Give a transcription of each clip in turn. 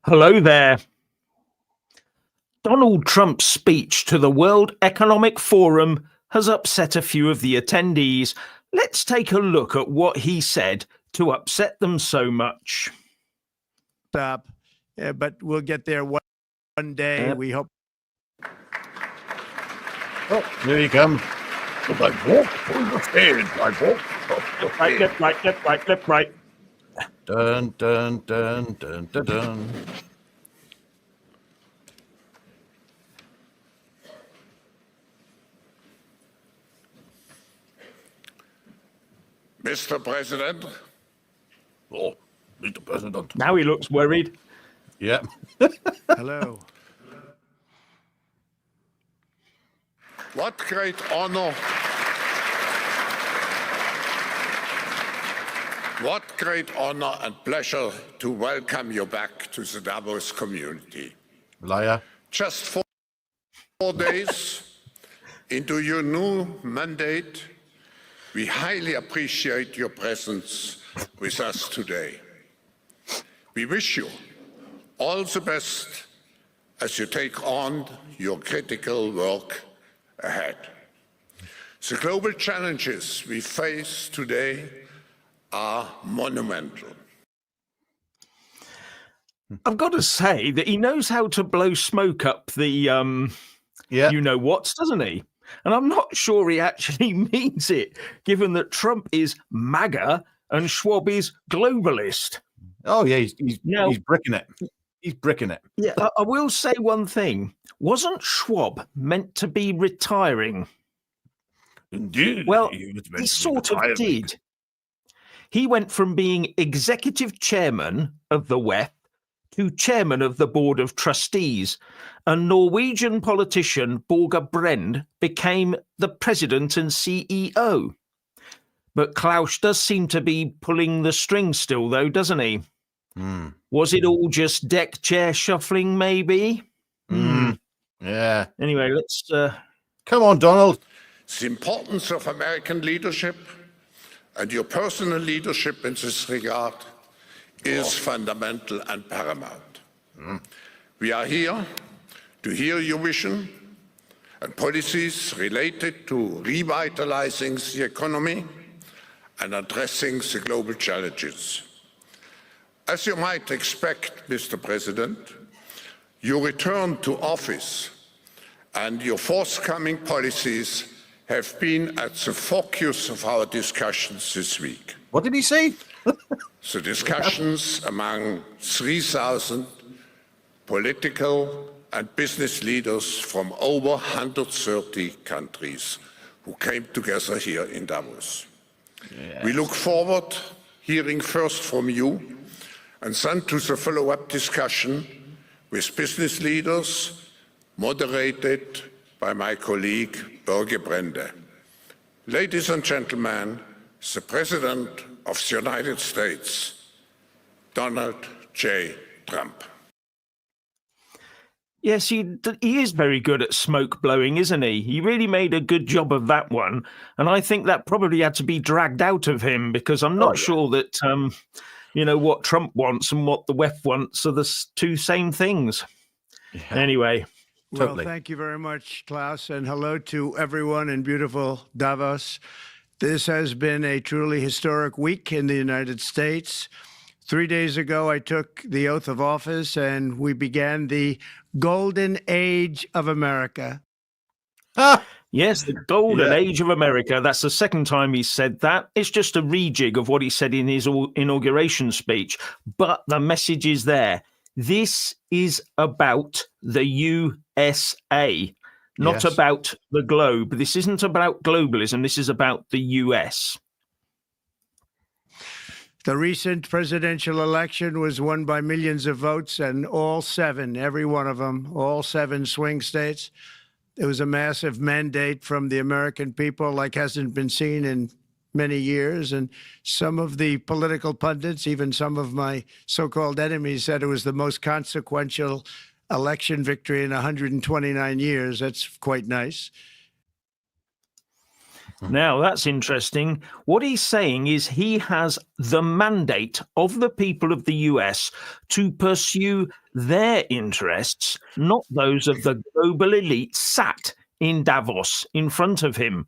Hello there. Donald Trump's speech to the World Economic Forum has upset a few of the attendees. Let's take a look at what he said to upset them so much. Stop, but we'll get there one day. We hope. Oh, here you come. I walk through the field. I walk through the Right, left, right, left, right, left, right. Dun, dun, dun, dun, dun, dun. Mr. President. Oh, Mr. President. Now he looks worried. Yeah. Hello. What great honor. What great honor and pleasure to welcome you back to the Davos community. Liar. Just 4 days into your new mandate, we highly appreciate your presence with us today. We wish you all the best as you take on your critical work ahead. The global challenges we face today are monumental. I've got to say that he knows how to blow smoke up the you-know-whats, doesn't he? And I'm not sure he actually means it, given that Trump is MAGA and Schwab is globalist. Oh, yeah, he's bricking it. He's bricking it. Yeah, I will say one thing. Wasn't Schwab meant to be retiring? Indeed. Well, he sort of did. He went from being executive chairman of the WEF to chairman of the board of trustees, and Norwegian politician Børge Brende became the president and CEO. But Klaus does seem to be pulling the strings still, though, doesn't he? Mm. Was it all just deck chair shuffling, maybe? Yeah. Anyway, let's... Come on, Donald. The importance of American leadership and your personal leadership in this regard is fundamental and paramount. We are here to hear your vision and policies related to revitalizing the economy and addressing the global challenges. As you might expect, Mr. President, your return to office and your forthcoming policies have been at the focus of our discussions this week. What did he say? The discussions among 3,000 political and business leaders from over 130 countries who came together here in Davos. Yes. We look forward hearing first from you and then to the follow-up discussion with business leaders moderated by my colleague Børge Brende. Ladies and gentlemen, the President of the United States, Donald J. Trump. Yes, he is very good at smoke blowing, isn't he? He really made a good job of that one. And I think that probably had to be dragged out of him, because I'm not sure that, what Trump wants and what the WEF wants are the two same things. Yeah. Anyway. Well, thank you very much, Klaus, and hello to everyone in beautiful Davos. This has been a truly historic week in the United States. 3 days ago, I took the oath of office, and we began the golden age of America. Yes, the golden age of America. That's the second time he said that. It's just a rejig of what he said in his inauguration speech, but the message is there. This is about the USA, not about the globe. This isn't about globalism. This is about the US. The recent presidential election was won by millions of votes, and every one of them, all 7 swing states. It was a massive mandate from the American people like hasn't been seen in many years. And some of the political pundits, even some of my so-called enemies, said it was the most consequential election victory in 129 years. That's quite nice. Now, that's interesting. What he's saying is he has the mandate of the people of the US to pursue their interests, not those of the global elite sat in Davos in front of him.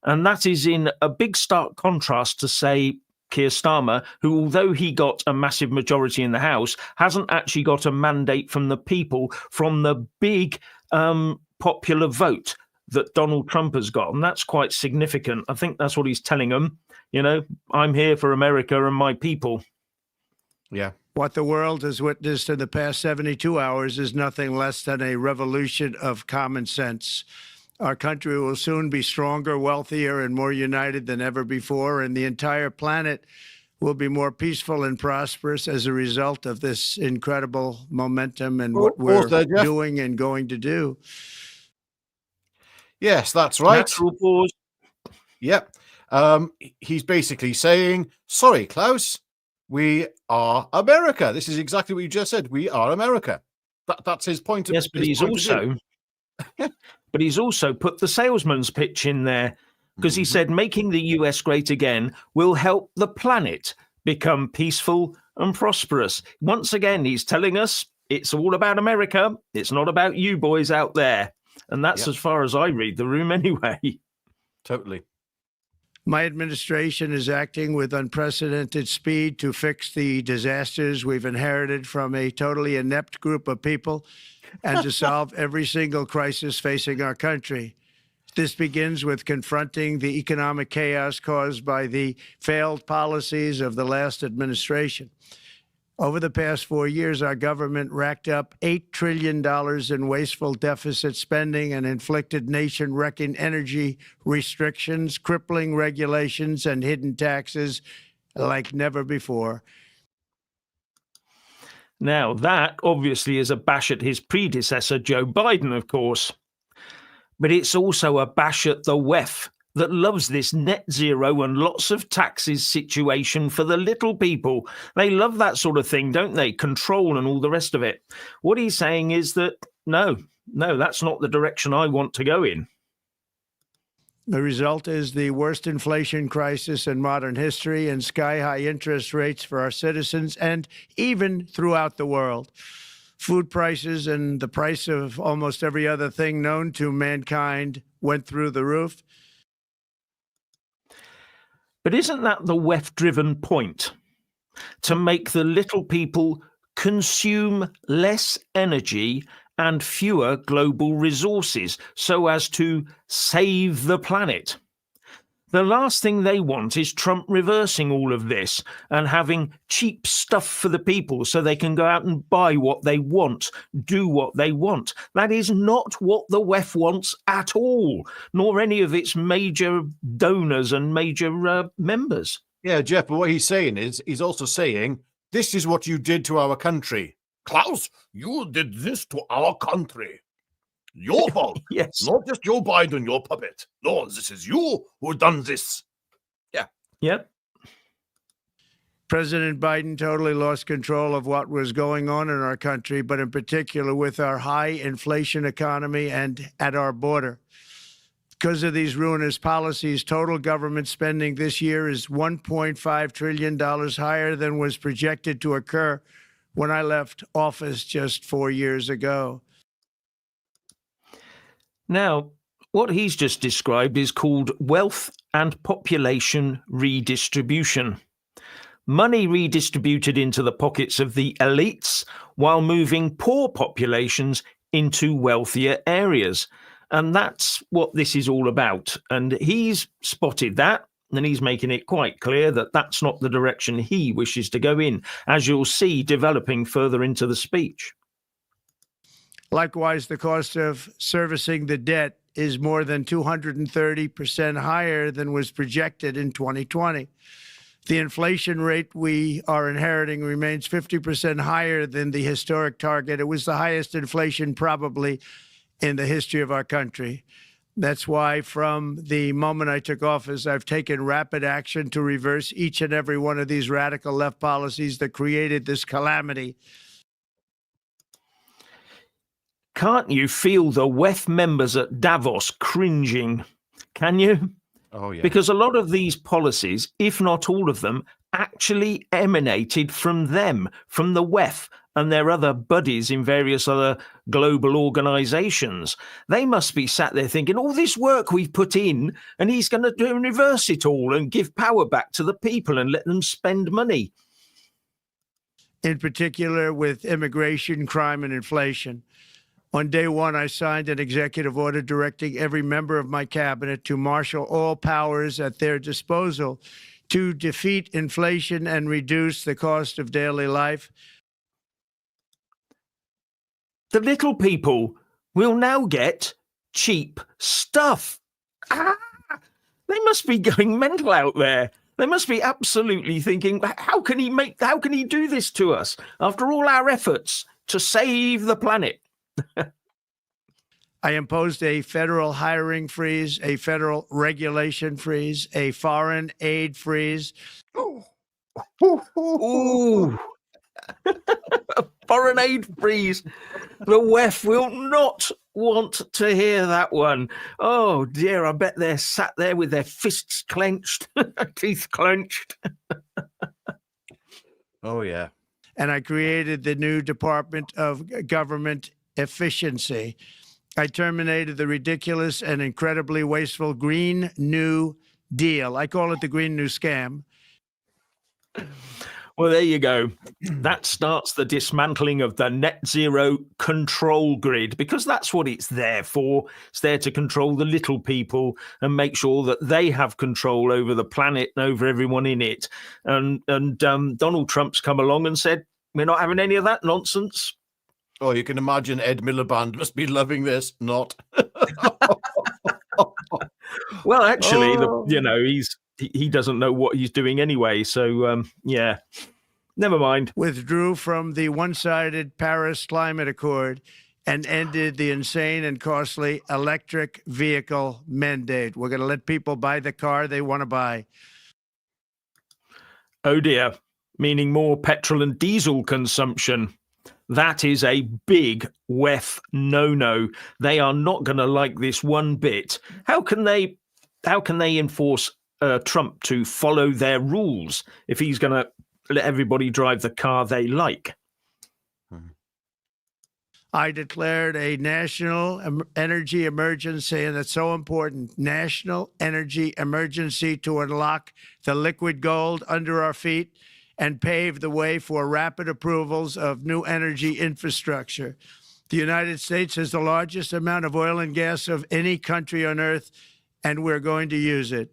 And that is in a big stark contrast to, say, Keir Starmer, who, although he got a massive majority in the House, hasn't actually got a mandate from the people from the big popular vote that Donald Trump has got. And that's quite significant. I think that's what he's telling them. You know, I'm here for America and my people. Yeah. What the world has witnessed in the past 72 hours is nothing less than a revolution of common sense. Our country will soon be stronger, wealthier, and more united than ever before, and the entire planet will be more peaceful and prosperous as a result of this incredible momentum and what we're doing and going to do. Yes, that's right. Natural pause. Yep. He's basically saying, sorry, Klaus, we are America. This is exactly what you just said. We are America. That's his point. Yes, but he's also... But he's also put the salesman's pitch in there because he said making the US great again will help the planet become peaceful and prosperous. Once again, he's telling us it's all about America. It's not about you boys out there. And that's as far as I read the room anyway. Totally. My administration is acting with unprecedented speed to fix the disasters we've inherited from a totally inept group of people and to solve every single crisis facing our country. This begins with confronting the economic chaos caused by the failed policies of the last administration. Over the past 4 years, our government racked up $8 trillion in wasteful deficit spending and inflicted nation-wrecking energy restrictions, crippling regulations, and hidden taxes like never before. Now, that obviously is a bash at his predecessor, Joe Biden, of course. But it's also a bash at the WEF that loves this net zero and lots of taxes situation for the little people. They love that sort of thing, don't they? Control and all the rest of it. What he's saying is that, no, that's not the direction I want to go in. The result is the worst inflation crisis in modern history and sky-high interest rates for our citizens and even throughout the world. Food prices and the price of almost every other thing known to mankind went through the roof. But isn't that the WEF-driven point? To make the little people consume less energy and fewer global resources so as to save the planet. The last thing they want is Trump reversing all of this and having cheap stuff for the people so they can go out and buy what they want, do what they want. That is not what the WEF wants at all, nor any of its major donors and major members. Yeah, Jeff, but what he's saying is, he's also saying, this is what you did to our country. Klaus, you did this to our country. Your fault. Yes. Not just Joe Biden, your puppet. No, this is you who done this. Yeah. Yep. President Biden totally lost control of what was going on in our country, but in particular with our high inflation economy and at our border. Because of these ruinous policies, total government spending this year is $1.5 trillion higher than was projected to occur when I left office just 4 years ago. Now, what he's just described is called wealth and population redistribution. Money redistributed into the pockets of the elites while moving poor populations into wealthier areas. And that's what this is all about. And he's spotted that, and he's making it quite clear that that's not the direction he wishes to go in, as you'll see developing further into the speech. Likewise, the cost of servicing the debt is more than 230% higher than was projected in 2020. The inflation rate we are inheriting remains 50% higher than the historic target. It was the highest inflation probably in the history of our country. That's why from the moment I took office, I've taken rapid action to reverse each and every one of these radical left policies that created this calamity. Can't you feel the WEF members at Davos cringing? Can you? Oh, yeah. Because a lot of these policies, if not all of them, actually emanated from them, from the WEF and their other buddies in various other global organizations. They must be sat there thinking, all this work we've put in, and he's going to reverse it all and give power back to the people and let them spend money. In particular with immigration, crime, and inflation. On day one, I signed an executive order directing every member of my cabinet to marshal all powers at their disposal to defeat inflation and reduce the cost of daily life. The little people will now get cheap stuff. They must be going mental out there. They must be absolutely thinking, how can he do this to us after all our efforts to save the planet? I imposed a federal hiring freeze, a federal regulation freeze, a foreign aid freeze. Ooh. A foreign aid freeze. The WEF will not want to hear that one. Oh dear, I bet they're sat there with their fists clenched, teeth clenched. Oh, yeah. And I created the new Department of Government Efficiency. I terminated the ridiculous and incredibly wasteful Green New Deal. I call it the Green New Scam. Well, there you go. That starts the dismantling of the net zero control grid, because that's what it's there for. It's there to control the little people and make sure that they have control over the planet and over everyone in it. And Donald Trump's come along and said, we're not having any of that nonsense. Oh, you can imagine Ed Miliband must be loving this. Not. Well, actually, he doesn't know what he's doing anyway. So, yeah, never mind. Withdrew from the one-sided Paris Climate Accord and ended the insane and costly electric vehicle mandate. We're going to let people buy the car they want to buy. Oh, dear. Meaning more petrol and diesel consumption. That is a big WEF no-no. They are not going to like this one bit. How can they enforce Trump to follow their rules if he's going to let everybody drive the car they like? I declared a national energy emergency, and it's so important, national energy emergency to unlock the liquid gold under our feet and pave the way for rapid approvals of new energy infrastructure. The United States has the largest amount of oil and gas of any country on earth, and we're going to use it.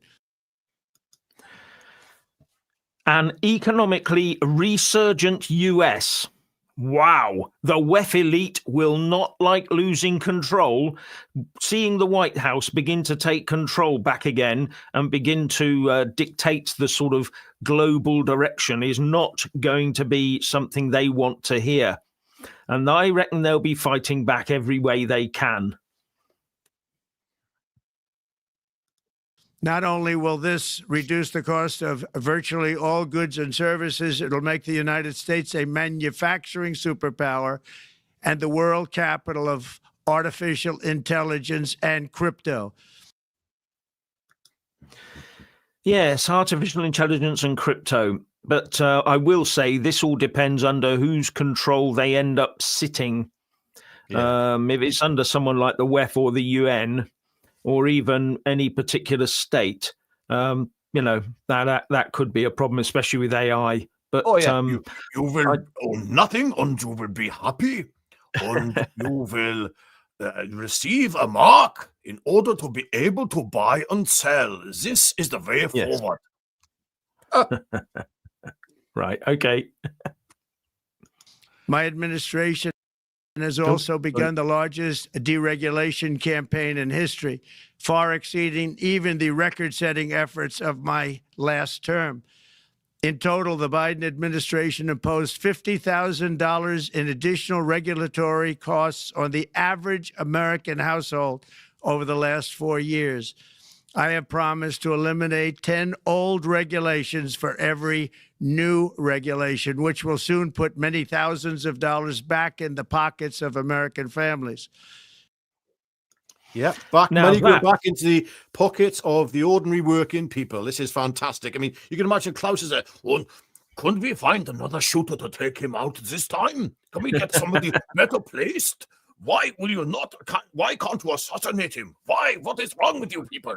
An economically resurgent US. Wow. The WEF elite will not like losing control. Seeing the White House begin to take control back again and begin to dictate the sort of global direction is not going to be something they want to hear. And I reckon they'll be fighting back every way they can. Not only will this reduce the cost of virtually all goods and services, it'll make the United States a manufacturing superpower and the world capital of artificial intelligence and crypto. Yes, artificial intelligence and crypto. But I will say this all depends under whose control they end up sitting. Yeah. If it's under someone like the WEF or the UN, or even any particular state, that could be a problem, especially with AI. But you will own nothing, and you will be happy, and you will receive a mark in order to be able to buy and sell. This is the way forward. Right. Okay. My administration has also begun the largest deregulation campaign in history, far exceeding even the record-setting efforts of my last term. In total, the Biden administration imposed $50,000 in additional regulatory costs on the average American household over the last 4 years. I have promised to eliminate 10 old regulations for every new regulation, which will soon put many thousands of dollars back in the pockets of American families. Yeah, Now money go that- back into the pockets of the ordinary working people. This is fantastic. I mean, you can imagine Klaus is there. Well, couldn't we find another shooter to take him out this time? Can we get somebody better placed? Why will you not? Why can't you assassinate him? Why? What is wrong with you people?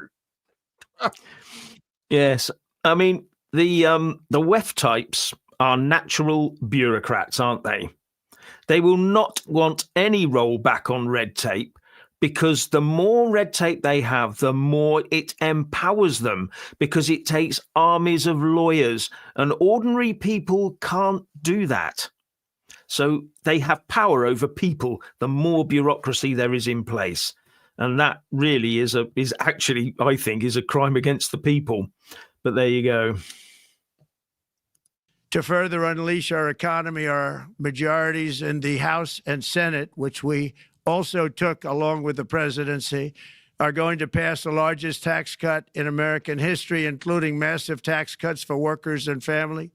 Yes, I mean the WEF types are natural bureaucrats, aren't they? They will not want any rollback on red tape, because the more red tape they have, the more it empowers them, because it takes armies of lawyers, and ordinary people can't do that. So they have power over people the more bureaucracy there is in place. And that really is actually, I think, is a crime against the people. But there you go. To further unleash our economy, our majorities in the House and Senate, which we also took along with the presidency, are going to pass the largest tax cut in American history, including massive tax cuts for workers and family,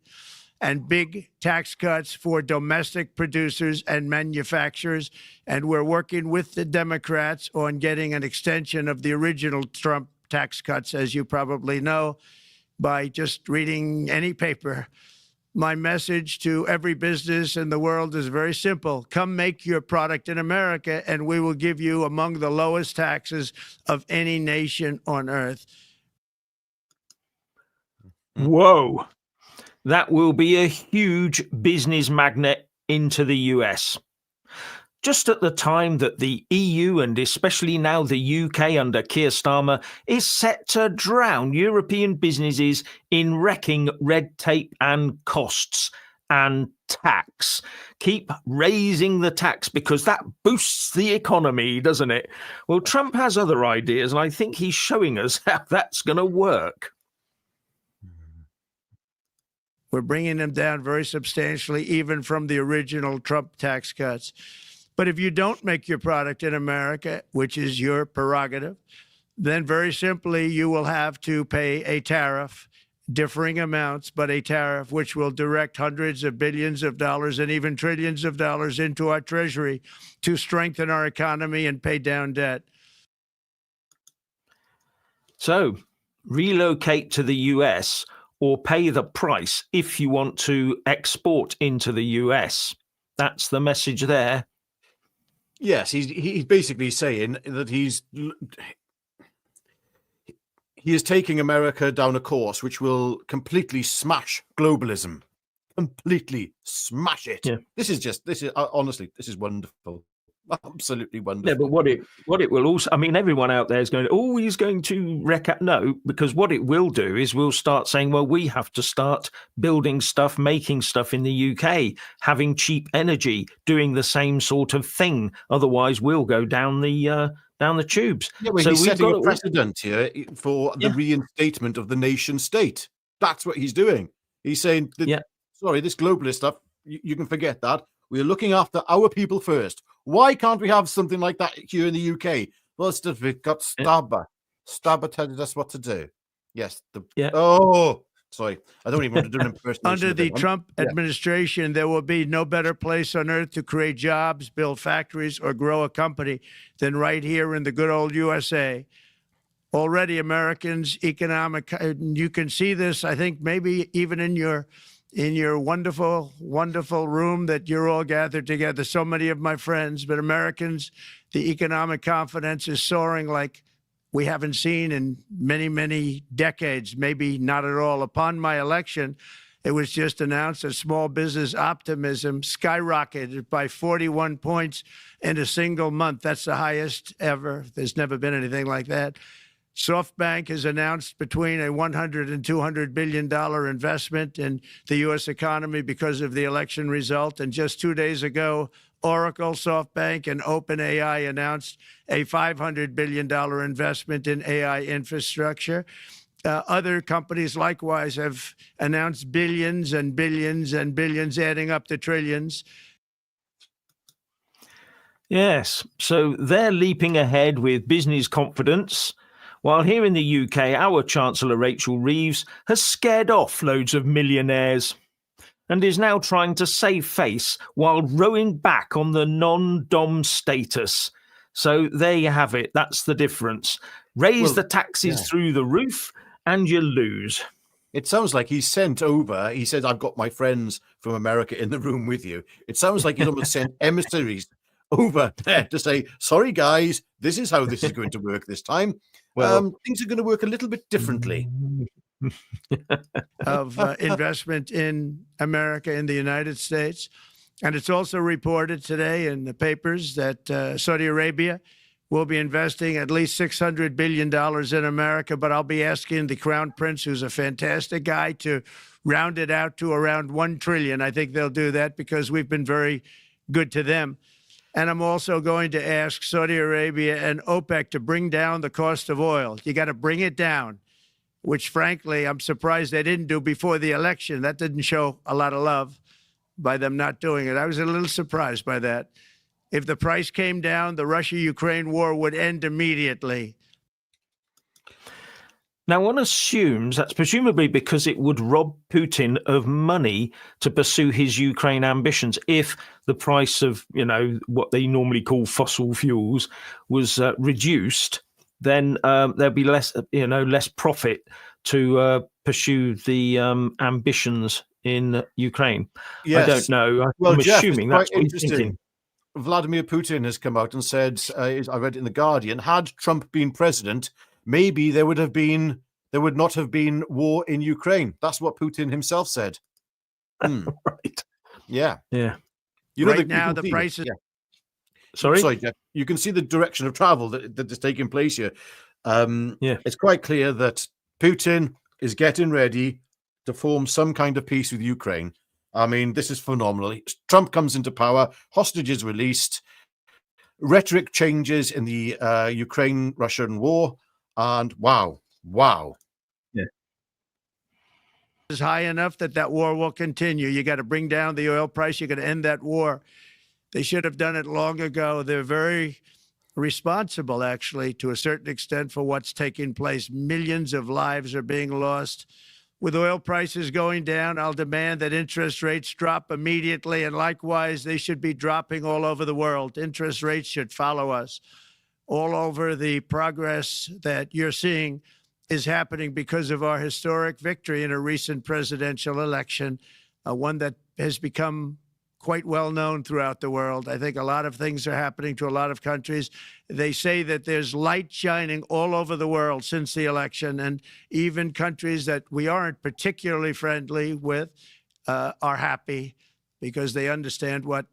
and big tax cuts for domestic producers and manufacturers. And we're working with the Democrats on getting an extension of the original Trump tax cuts, as you probably know, by just reading any paper. My message to every business in the world is very simple. Come make your product in America, and we will give you among the lowest taxes of any nation on earth. Whoa. That will be a huge business magnet into the US. Just at the time that the EU, and especially now the UK under Keir Starmer, is set to drown European businesses in wrecking red tape and costs and tax. Keep raising the tax because that boosts the economy, doesn't it? Well, Trump has other ideas, and I think he's showing us how that's going to work. We're bringing them down very substantially, even from the original Trump tax cuts. But if you don't make your product in America, which is your prerogative, then very simply you will have to pay a tariff, differing amounts, but a tariff which will direct hundreds of billions of dollars and even trillions of dollars into our treasury to strengthen our economy and pay down debt. So relocate to the US or pay the price if you want to export into the US. That's the message there. Yes, he's basically saying that he is taking America down a course which will completely smash globalism, completely smash it. Yeah. This is honestly, this is wonderful. Absolutely wonderful. Yeah, but what it will also, I mean, everyone out there is going, oh, he's going to wreck it. No, because what it will do is we'll start saying, well, we have to start building stuff, making stuff in the UK, having cheap energy, doing the same sort of thing. Otherwise, we'll go down the tubes. Yeah, well, so he's setting a precedent here for the reinstatement of the nation state. That's what he's doing. He's saying, sorry, this globalist stuff, you can forget that. We're looking after our people first. Why can't we have something like that here in the UK? Well, it's just we've got Starmer. Starmer telling us what to do. Yes. Oh, sorry. I don't even want to do an impersonation. Under the Trump administration, there will be no better place on earth to create jobs, build factories, or grow a company than right here in the good old USA. Already, Americans' economic, you can see this, I think, maybe even in your wonderful, wonderful room that you're all gathered together, so many of my friends, but Americans, the economic confidence is soaring like we haven't seen in many, many decades, maybe not at all. Upon my election, it was just announced that small business optimism skyrocketed by 41 points in a single month. That's the highest ever. There's never been anything like that. SoftBank has announced between a $100 and $200 billion investment in the U.S. economy because of the election result. And just 2 days ago, Oracle, SoftBank, and OpenAI announced a $500 billion investment in AI infrastructure. Other companies likewise have announced billions and billions and billions, adding up to trillions. Yes, so they're leaping ahead with business confidence. While here in the UK, our Chancellor Rachel Reeves has scared off loads of millionaires and is now trying to save face while rowing back on the non-dom status. So there you have it. That's the difference. Raise the taxes through the roof and you lose. It sounds like he said, I've got my friends from America in the room with you. It sounds like he's almost sent emissaries over there to say, sorry, guys, this is how this is going to work this time. Well, things are going to work a little bit differently. Of investment in America, in the United States. And it's also reported today in the papers that Saudi Arabia will be investing at least $600 billion in America, but I'll be asking the Crown Prince, who's a fantastic guy, to round it out to around $1 trillion. I think they'll do that because we've been very good to them. And I'm also going to ask Saudi Arabia and OPEC to bring down the cost of oil. You got to bring it down, which, frankly, I'm surprised they didn't do before the election. That didn't show a lot of love by them not doing it. I was a little surprised by that. If the price came down, the Russia-Ukraine war would end immediately. Now, one assumes that's presumably because it would rob Putin of money to pursue his Ukraine ambitions. If the price of, what they normally call fossil fuels was reduced, then there'll be less profit to pursue the ambitions in Ukraine. Yes. I don't know. Well, I'm Jeff, assuming that's what he's thinking. Vladimir Putin has come out and said, I read it in The Guardian, had Trump been president, maybe there would not have been war in Ukraine. That's what Putin himself said. Right. Yeah. Yeah. Now the prices. Yeah. Sorry, Jeff. You can see the direction of travel that is taking place here. It's quite clear that Putin is getting ready to form some kind of peace with Ukraine. I mean, this is phenomenal. Trump comes into power, hostages released, rhetoric changes in the Ukraine-Russian war, and wow. Yeah. Is high enough that war will continue. You got to bring down the oil price. You got to end that war. They should have done it long ago. They're very responsible, actually, to a certain extent, for what's taking place. Millions of lives are being lost. With oil prices going down, I'll demand that interest rates drop immediately, and likewise, they should be dropping all over the world. Interest rates should follow us. All over, the progress that you're seeing is happening because of our historic victory in a recent presidential election, one that has become quite well known throughout the world. I think a lot of things are happening to a lot of countries. They say that there's light shining all over the world since the election, and even countries that we aren't particularly friendly with are happy because they understand what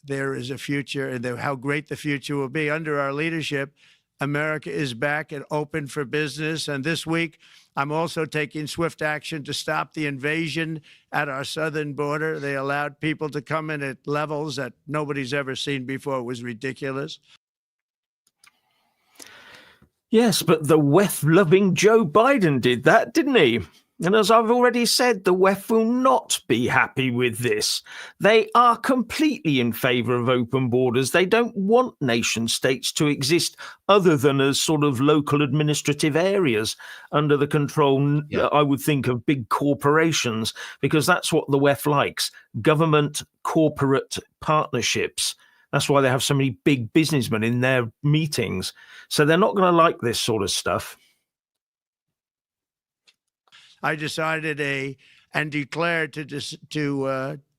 there is a future and how great the future will be. Under our leadership, America is back and open for business. And this week, I'm also taking swift action to stop the invasion at our southern border. They allowed people to come in at levels that nobody's ever seen before. It was ridiculous. Yes, but the WEF-loving Joe Biden did that, didn't he? And as I've already said, the WEF will not be happy with this. They are completely in favour of open borders. They don't want nation states to exist other than as sort of local administrative areas under the control, I would think, of big corporations, because that's what the WEF likes, government-corporate partnerships. That's why they have so many big businessmen in their meetings. So they're not going to like this sort of stuff. I decided and declared to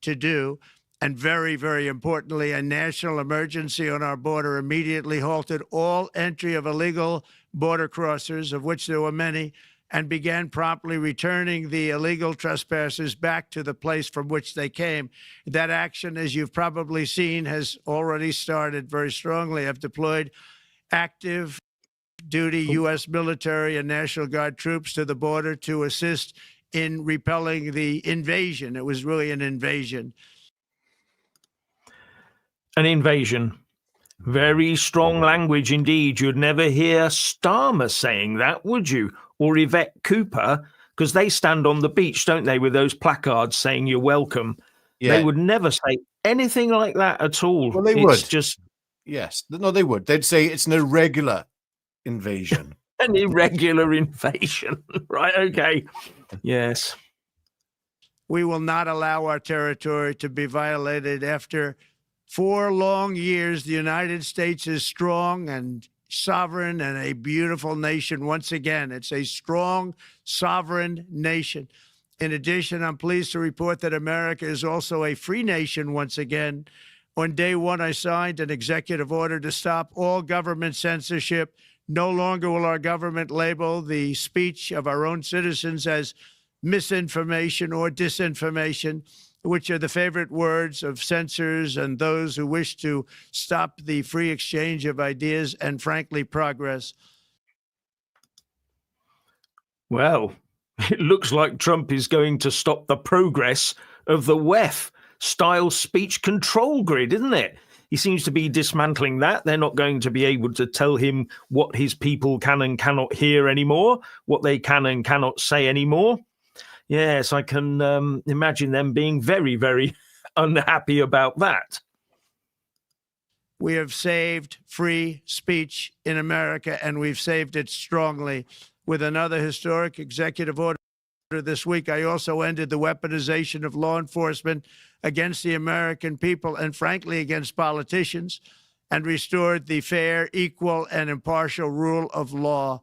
do, and very, very importantly, a national emergency on our border, immediately halted all entry of illegal border crossers, of which there were many, and began promptly returning the illegal trespassers back to the place from which they came. That action, as you've probably seen, has already started very strongly. I've deployed active duty U.S. military and National Guard troops to the border to assist in repelling the invasion. It was really an invasion. An invasion. Very strong language indeed. You'd never hear Starmer saying that, would you? Or Yvette Cooper, because they stand on the beach, don't they, with those placards saying you're welcome. Yeah. They would never say anything like that at all. Well, they would. Just yes. No, they would. They'd say it's an irregular invasion. An irregular invasion. Right, okay. Yes. We will not allow our territory to be violated after 4 long years, the United States is strong and sovereign and a beautiful nation once again. It's a strong, sovereign nation. In addition, I'm pleased to report that America is also a free nation once again. On day one, I signed an executive order to stop all government censorship. No longer will our government label the speech of our own citizens as misinformation or disinformation, which are the favorite words of censors and those who wish to stop the free exchange of ideas and, frankly, progress. Well, it looks like Trump is going to stop the progress of the WEF style speech control grid, isn't it? He seems to be dismantling that. They're not going to be able to tell him what his people can and cannot hear anymore, what they can and cannot say anymore. Yes, I can imagine them being very, very unhappy about that. We have saved free speech in America, and we've saved it strongly. With another historic executive order this week, I also ended the weaponization of law enforcement against the American people and, frankly, against politicians, and restored the fair, equal, and impartial rule of law.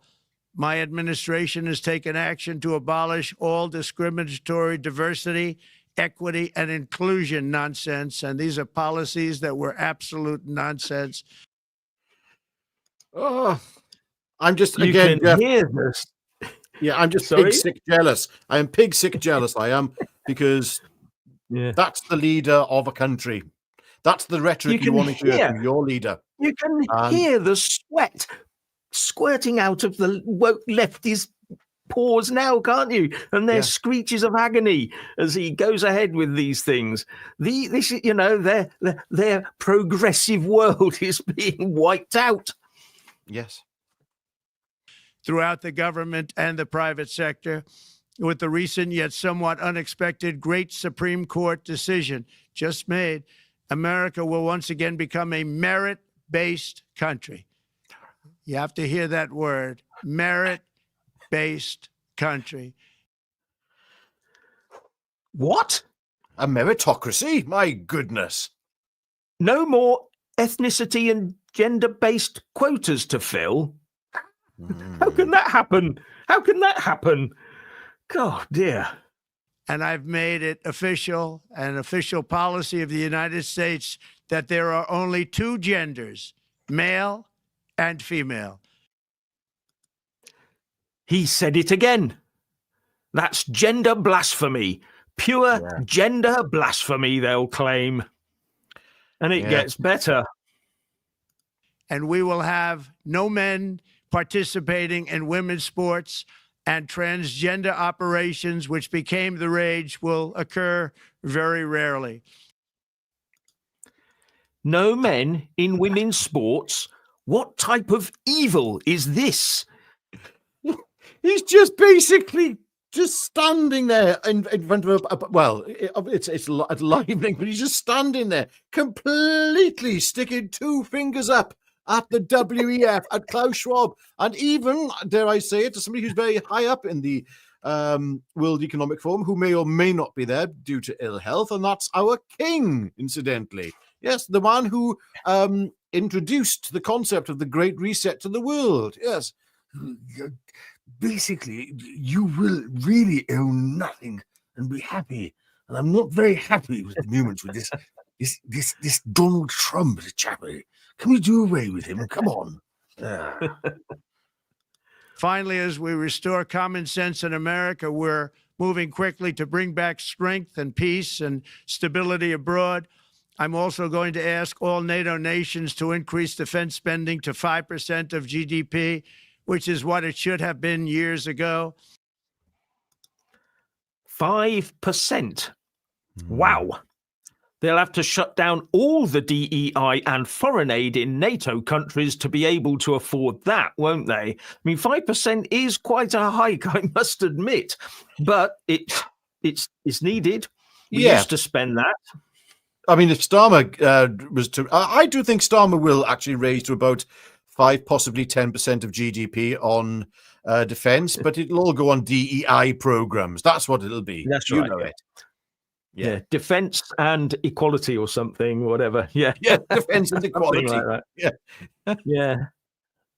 My administration has taken action to abolish all discriminatory diversity, equity, and inclusion nonsense, and these are policies that were absolute nonsense. Oh, I'm just, You again, can hear this. yeah, I'm just Sorry? pig sick jealous. I am pig sick jealous, I am, because that's the leader of a country. That's the rhetoric you want to hear from your leader. You can hear the sweat squirting out of the woke lefty's pores now, can't you? And their screeches of agony as he goes ahead with these things. This, you know, their progressive world is being wiped out. Yes. Throughout the government and the private sector, with the recent yet somewhat unexpected great Supreme Court decision just made, America will once again become a merit-based country. You have to hear that word, merit-based country. What? A meritocracy? My goodness. No more ethnicity and gender-based quotas to fill? How can that happen? How can that happen? God, dear. And I've made it official, an official policy of the United States, that there are only 2 genders, male and female. He said it again. That's gender blasphemy. Pure gender blasphemy, they'll claim. And it gets better. And we will have no men participating in women's sports, and transgender operations, which became the rage, will occur very rarely. No men in women's sports? What type of evil is this? He's just basically just standing there in front of a well, it's livening, but he's just standing there, completely sticking 2 fingers up at the WEF, at Klaus Schwab, and even, dare I say it, to somebody who's very high up in the World Economic Forum, who may or may not be there due to ill health, and that's our king, incidentally. Yes, the man who introduced the concept of the Great Reset to the world. Yes. Basically, you will really own nothing and be happy. And I'm not very happy with the moment with this Donald Trump chappy. Can we do away with him? Come on. Finally, as we restore common sense in America, we're moving quickly to bring back strength and peace and stability abroad. I'm also going to ask all NATO nations to increase defense spending to 5% of GDP, which is what it should have been years ago. 5%. Wow. They'll have to shut down all the DEI and foreign aid in NATO countries to be able to afford that, won't they? I mean, 5% is quite a hike, I must admit, but it's needed. We used to spend that. I mean, if Starmer was to, I do think Starmer will actually raise to about 5, possibly 10% of GDP on defense, but it'll all go on DEI programs. That's what it'll be. That's you right. know it. Yeah, defense and equality or something, whatever. Yeah, Yeah, defense and Something equality. like that. Yeah. Yeah.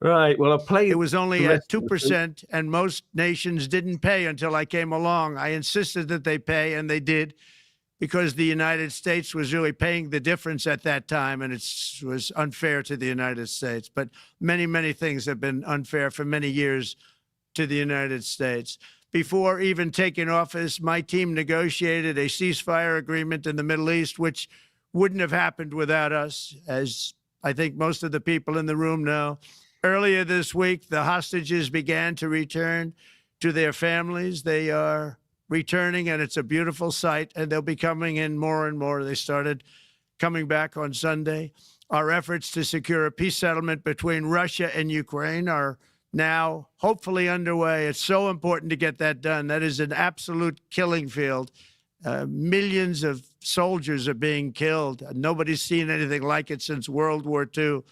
Right. Well, I'll play. It was only the at rest of the tape. 2%, and most nations didn't pay until I came along. I insisted that they pay, and they did, because the United States was really paying the difference at that time, and it was unfair to the United States. But many, many things have been unfair for many years to the United States. Before even taking office, my team negotiated a ceasefire agreement in the Middle East, which wouldn't have happened without us, as I think most of the people in the room know. Earlier this week, the hostages began to return to their families. They are returning, and it's a beautiful sight, and they'll be coming in more and more. They started coming back on Sunday. Our efforts to secure a peace settlement between Russia and Ukraine are now hopefully underway. It's so important to get that done. That is an absolute killing field. Millions of soldiers are being killed. Nobody's seen anything like it since World War II.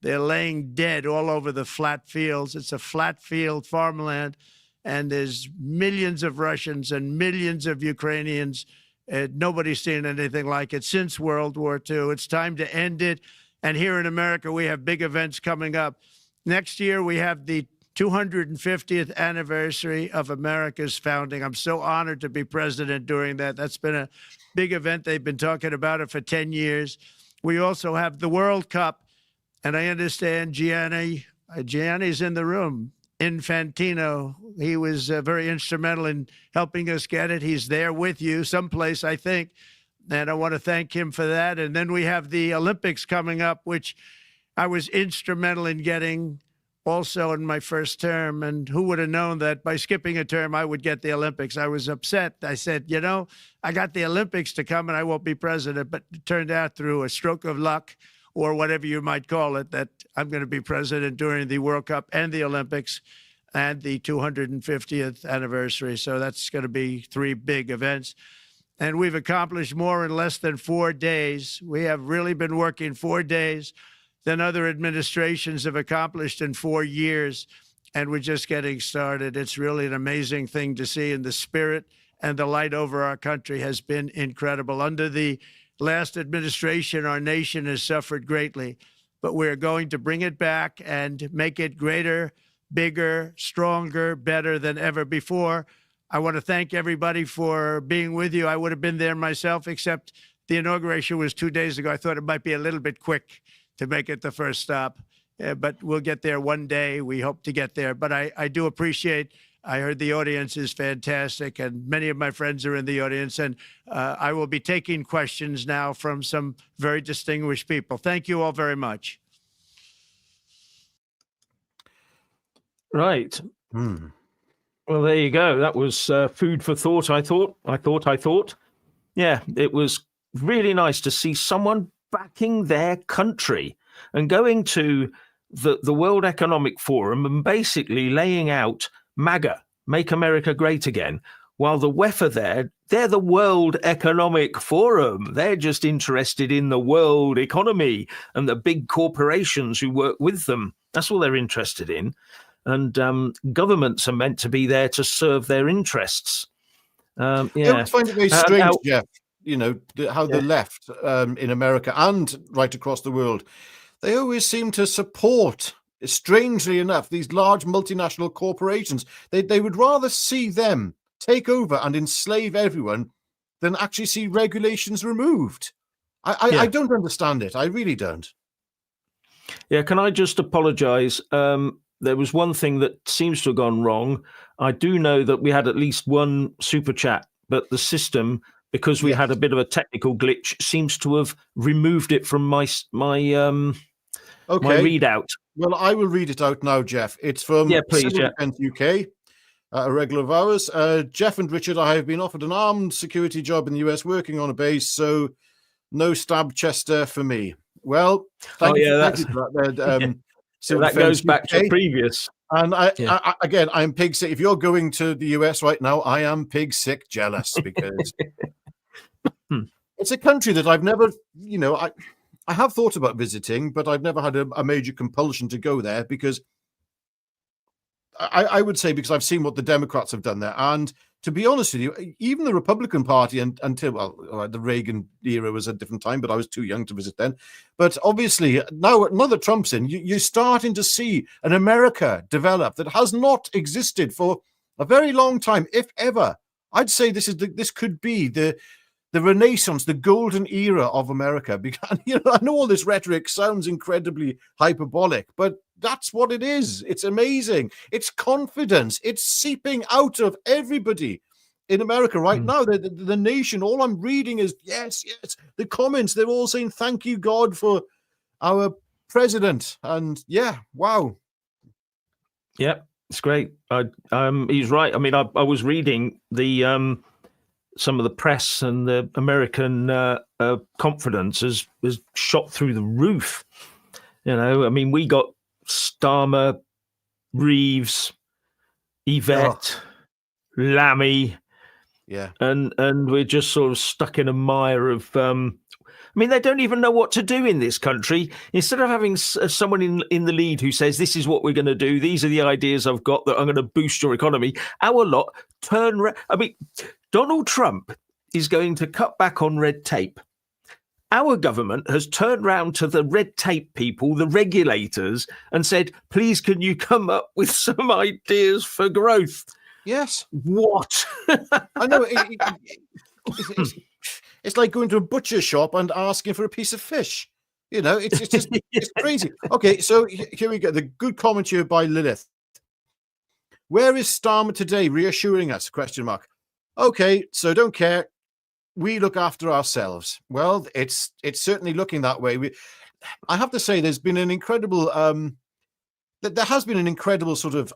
They're laying dead all over the flat fields. It's a flat field farmland, and there's millions of Russians and millions of Ukrainians. Nobody's seen anything like it since World War II. It's time to end it. And here in America, we have big events coming up. Next year, we have the 250th anniversary of America's founding. I'm so honored to be president during that. That's been a big event. They've been talking about it for 10 years. We also have the World Cup. And I understand Gianni's in the room. Infantino, he was very instrumental in helping us get it. He's there with you someplace, I think. And I want to thank him for that. And then we have the Olympics coming up, which I was instrumental in getting also in my first term. And who would have known that by skipping a term, I would get the Olympics? I was upset. I said, you know, I got the Olympics to come and I won't be president. But it turned out through a stroke of luck, or whatever you might call it, that I'm going to be president during the World Cup and the Olympics and the 250th anniversary. So that's going to be 3 big events. And we've accomplished more in less than 4 days. We have really been working 4 days than other administrations have accomplished in 4 years. And we're just getting started. It's really an amazing thing to see. And the spirit and the light over our country has been incredible. Under the last administration, our nation has suffered greatly, but we're going to bring it back and make it greater, bigger, stronger, better than ever before. I want to thank everybody for being with you. I would have been there myself, except the inauguration was 2 days ago. I thought it might be a little bit quick to make it the first stop, but we'll get there one day. We hope to get there. But I do appreciate, I heard the audience is fantastic, and many of my friends are in the audience, and I will be taking questions now from some very distinguished people. Thank you all very much. Right. Well, there you go. That was food for thought, I thought. Yeah, it was really nice to see someone backing their country and going to the World Economic Forum and basically laying out MAGA, Make America Great Again, while the WEF are there. They're the World Economic Forum. They're just interested in the world economy and the big corporations who work with them. That's all they're interested in. And governments are meant to be there to serve their interests. I always find it very strange, Jeff, you know, how the left in America and right across the world, they always seem to support, strangely enough, these large multinational corporations. They would rather see them take over and enslave everyone than actually see regulations removed. I don't understand it. I really don't. Yeah, can I just apologize? There was one thing that seems to have gone wrong. I do know that we had at least one super chat, but the system, because we had a bit of a technical glitch, seems to have removed it from my readout. Well, I will read it out now, Jeff. It's from Civil Defence UK, a regular of ours. Jeff and Richard, I have been offered an armed security job in the US working on a base, so no stab Chester for me. Well, thank you for that. So that goes back to previous. And again, I'm pig sick. If you're going to the US right now, I am pig sick jealous because it's a country that I've never, you know, I have thought about visiting, but I've never had a major compulsion to go there because I would say because I've seen what the Democrats have done there. And to be honest with you, even the Republican Party until, well, the Reagan era was a different time, but I was too young to visit then. But obviously, now that Trump's in, you're starting to see an America develop that has not existed for a very long time, if ever. I'd say this could be the Renaissance, the golden era of America. Because, I know all this rhetoric sounds incredibly hyperbolic, but that's what it is. It's amazing. It's confidence. It's seeping out of everybody in America right now. The nation, all I'm reading is, yes. The comments, they're all saying, thank you, God, for our president. And yeah, wow. Yeah, it's great. He's right. I mean, I was reading the some of the press, and the American confidence has shot through the roof. I mean, we got Starmer, Reeves, Yvette, Lammy, and we're just sort of stuck in a mire of. I mean, they don't even know what to do in this country. Instead of having someone in the lead who says, this is what we're going to do, these are the ideas I've got that I'm going to boost your economy, our lot turn. I mean, Donald Trump is going to cut back on red tape. Our government has turned round to the red tape people, the regulators, and said, please, can you come up with some ideas for growth? Yes. What? I know. It's like going to a butcher shop and asking for a piece of fish. It's just it's crazy. Okay, so here we go. The good comment here by Lilith. Where is Starmer today? Reassuring us? ? Okay, so don't care. We look after ourselves. Well, it's certainly looking that way. I have to say, there's been an incredible there has been an incredible sort of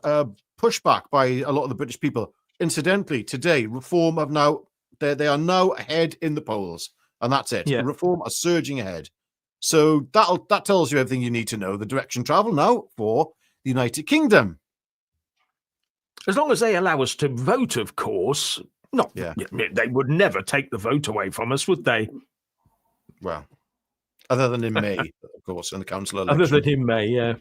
pushback by a lot of the British people. Incidentally, today, Reform have now. They are now ahead in the polls, and that's it. Yeah. Reform are surging ahead. So that tells you everything you need to know. The direction travel now for the United Kingdom. As long as they allow us to vote, of course. They would never take the vote away from us, would they? Well, other than in May, of course, in the council election. Other than in May, yeah.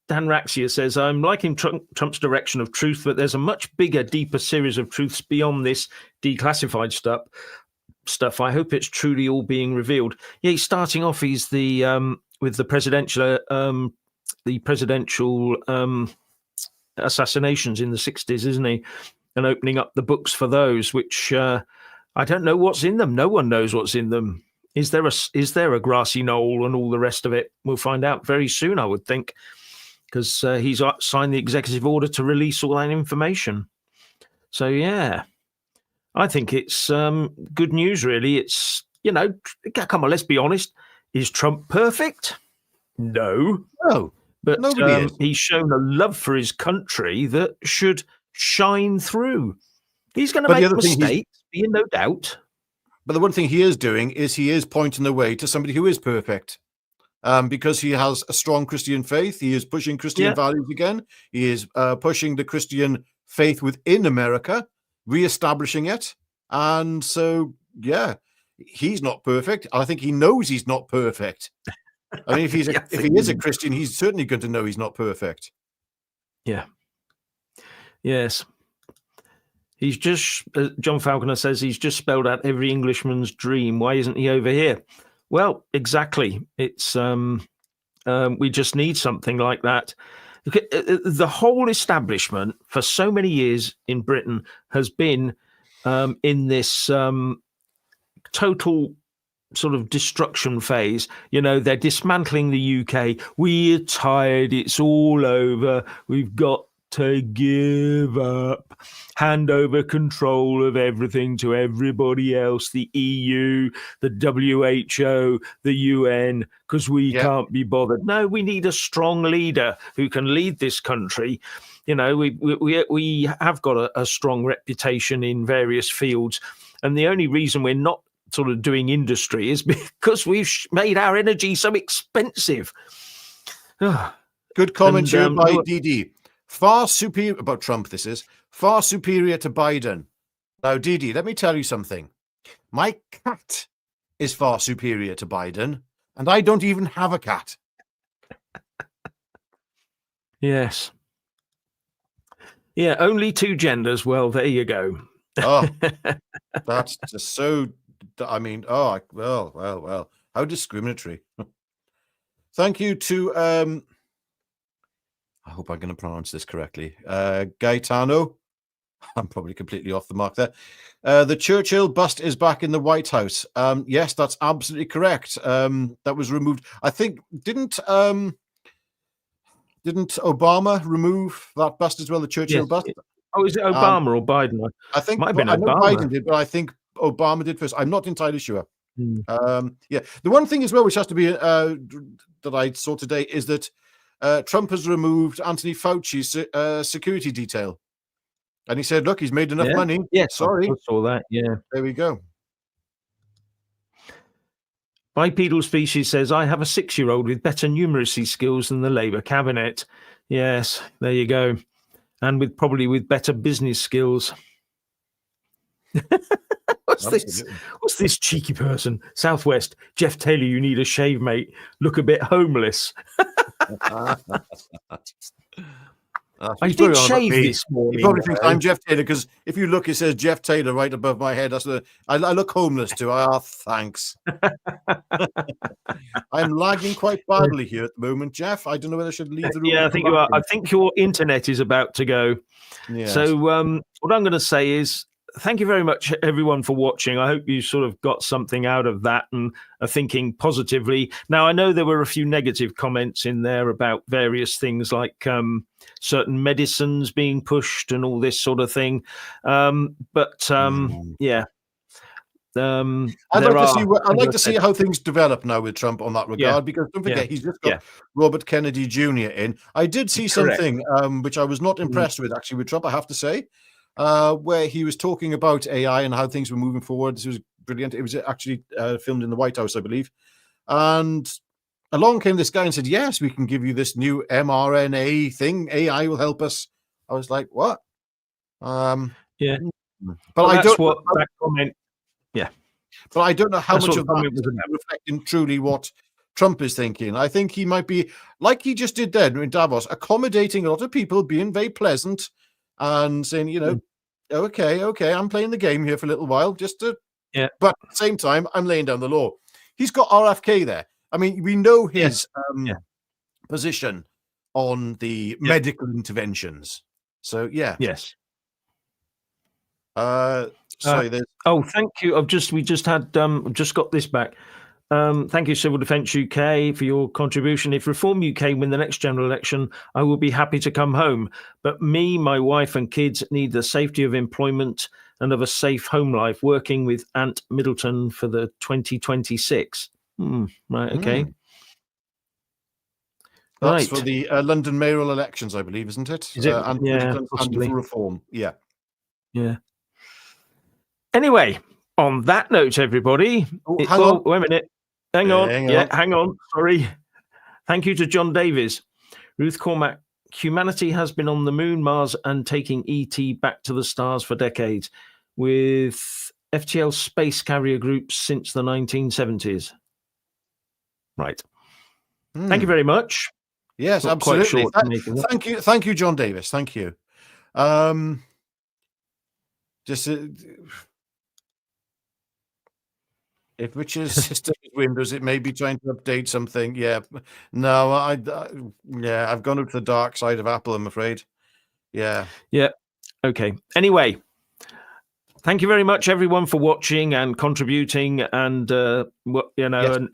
Dan Raxia says, I'm liking Trump's direction of truth, but there's a much bigger, deeper series of truths beyond this declassified stuff. I hope it's truly all being revealed. Yeah, he's starting off. He's with the presidential assassinations in the 60s, isn't he? And opening up the books for those, which I don't know what's in them. No one knows what's in them. Is there a grassy knoll and all the rest of it? We'll find out very soon, I would think, because he's signed the executive order to release all that information. So, yeah, I think it's good news, really. It's, come on, let's be honest. Is Trump perfect? No. But he's shown a love for his country that should shine through. He's going to make mistakes, be in no doubt. But the one thing he is doing is he is pointing the way to somebody who is perfect. Because he has a strong Christian faith. He is pushing Christian values again. He is pushing the Christian faith within America, reestablishing it. And so, he's not perfect. I think he knows he's not perfect. I mean, if he is a Christian, he's certainly going to know he's not perfect. Yeah. Yes. He's just, John Falconer says, he's just spelled out every Englishman's dream. Why isn't he over here? Well, exactly. It's we just need something like that. The whole establishment for so many years in Britain has been in this total sort of destruction phase. They're dismantling the UK. We're tired. It's all over. We've got to give up, hand over control of everything to everybody else, the EU, the WHO, the UN, because we can't be bothered. No, we need a strong leader who can lead this country. We have got a strong reputation in various fields, and the only reason we're not sort of doing industry is because we've made our energy so expensive. Good comment here by DD. Far superior about Trump, this is far superior to Biden. Now, Didi, let me tell you something. My cat is far superior to Biden, and I don't even have a cat. Yes. Yeah, only two genders. Well, there you go. Oh, that's just so. I mean, oh, well. How discriminatory. Thank you to. I hope I'm going to pronounce this correctly. Gaetano. I'm probably completely off the mark there. The Churchill bust is back in the White House. Yes, that's absolutely correct. That was removed. I think didn't Obama remove that bust as well? The Churchill bust. Oh, is it Obama or Biden? I think might have been I know Obama. Biden did, but I think Obama did first. I'm not entirely sure. Hmm. Yeah, the one thing as well, which has to be that I saw today, is that Trump has removed Anthony Fauci's security detail. And he said, look, he's made enough money. Yes, sorry. I saw that, yeah. There we go. Bipedal Species says, I have a 6-year-old with better numeracy skills than the Labour cabinet. Yes, there you go. And probably with better business skills. What's this cheeky person? Southwest, Jeff Taylor, you need a shave, mate. Look a bit homeless. I did shave this morning. He probably thinks I'm Jeff Taylor because if you look, it says Jeff Taylor right above my head. I look homeless too. Thanks. I'm lagging quite badly here at the moment, Jeff. I don't know whether I should leave the room. Yeah, I think you are. I think your internet is about to go. Yes. So what I'm going to say is, thank you very much, everyone, for watching. I hope you sort of got something out of that and are thinking positively. Now, I know there were a few negative comments in there about various things like certain medicines being pushed and all this sort of thing. Yeah. I'd like to see how things develop now with Trump on that regard, because don't forget, he's just got Robert Kennedy Jr. in. I did see something which I was not impressed with, actually, with Trump, I have to say. Where he was talking about AI and how things were moving forward. This was brilliant. It was actually filmed in the White House, I believe. And along came this guy and said, yes, we can give you this new mRNA thing. AI will help us. I was like, what? Yeah. But I don't what that comment. Yeah. But I don't know how much of that is reflecting truly what Trump is thinking. I think he might be, like he just did then in Davos, accommodating a lot of people, being very pleasant, and saying, you know, okay, I'm playing the game here for a little while, just to, but at the same time, I'm laying down the law. He's got RFK there. I mean, we know his position on the medical interventions. So, Yes. Sorry, there's... thank you. We just got this back. Thank you, Civil Defence UK, for your contribution. If Reform UK win the next general election, I will be happy to come home. But me, my wife and kids need the safety of employment and of a safe home life, working with Ant Middleton for the 2026. Right, okay. That's for the London mayoral elections, I believe, isn't it? Is it? Ant Middleton for Reform. Yeah. Anyway, on that note, everybody. Wait a minute. Hang on. Hang on. Sorry. Thank you to John Davies. Ruth Cormack. Humanity has been on the moon, Mars, and taking ET back to the stars for decades, with FTL space carrier groups since the 1970s. Right. Thank you very much. Yes, absolutely. Thank you, John Davis. Thank you. If Richard's system is Windows, it may be trying to update something. Yeah. No, I've gone up to the dark side of Apple, I'm afraid. Yeah. Okay. Anyway, thank you very much, everyone, for watching and contributing. And and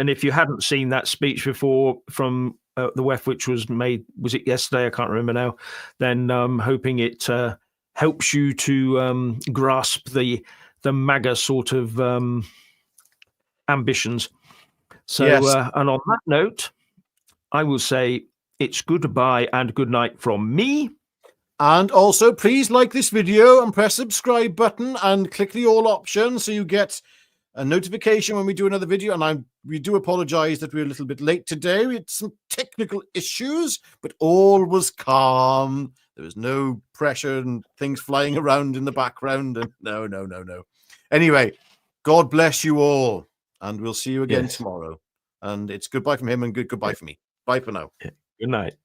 if you hadn't seen that speech before from the WEF, which was made, was it yesterday? I can't remember now. Then hoping it helps you to grasp the MAGA sort of ambitions. So, and on that note, I will say it's goodbye and good night from me. And also, please like this video and press subscribe button and click the all option so you get a notification when we do another video. And we do apologize that we're a little bit late today. We had some technical issues, but all was calm. There was no pressure and things flying around in the background. And no. Anyway, God bless you all. And we'll see you again tomorrow. And it's goodbye from him and goodbye from me. Bye for now. Good night.